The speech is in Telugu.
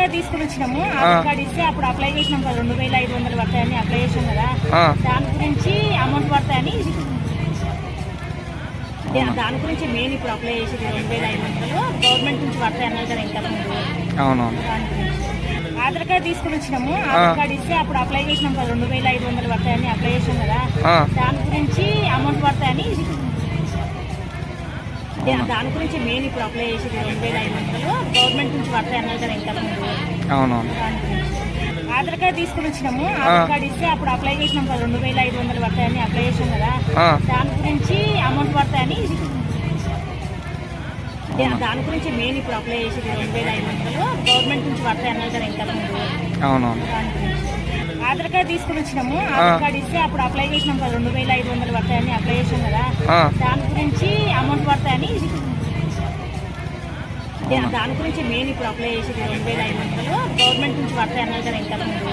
కార్డు తీసుకుని వచ్చినాము. ఆధార్ కార్డు ఇస్తే అప్పుడు అప్లై చేసినాం కదా, 2500 పడతాయని అప్లై చేసాం కదా, దాని గురించి అమౌంట్ పడతాయని దాని గురించి మెయిన్ ఇప్పుడు అప్లై చేసేది 2500 గవర్నమెంట్ నుంచి పడతాయి అన్నారు కదా ఇంతకుముందు. ఆధార్ కార్డు తీసుకుని వచ్చినాము. ఆధార్ కార్డు ఇస్తే అప్పుడు అప్లై చేసినాం కదా, 2500 పడతాయని అప్లై చేసాం కదా, దాని గురించి అమౌంట్ పడతాయని దాని గురించి మెయిన్ ఇప్పుడు అప్లై చేసేది 2500 గవర్నమెంట్ నుంచి పడతాయి అన్నారు కదా ఇంతకుముందు. ఆధార్ కార్డు తీసుకుని వచ్చినాము. ఆధార్ కార్డు ఇస్తే అప్పుడు అప్లై చేసినాం కదా, 2500 పడతాయని అప్లై చేసాం కదా, దాని గురించి అమౌంట్ పడతాయని దాని గురించి మెయిన్ ఇప్పుడు అప్లై చేసేది 2500 గవర్నమెంట్ నుంచి పడతాయి అన్నారు కదా ఇంతకుముందు. ఆధార్ కార్డు తీసుకుని వచ్చినాము. ఆధార్ కార్డు ఇస్తే అప్పుడు అప్లై చేసినాం కదా, 2500 పడతాయని అప్లై చేసాం కదా, దాని గురించి అమౌంట్ పడతాయని దాని గురించి మెయిన్ ఇప్పుడు అప్లై చేసేది 2500 గవర్నమెంట్ నుంచి పడతాయి అన్నారు కదా ఇంతకుముందు.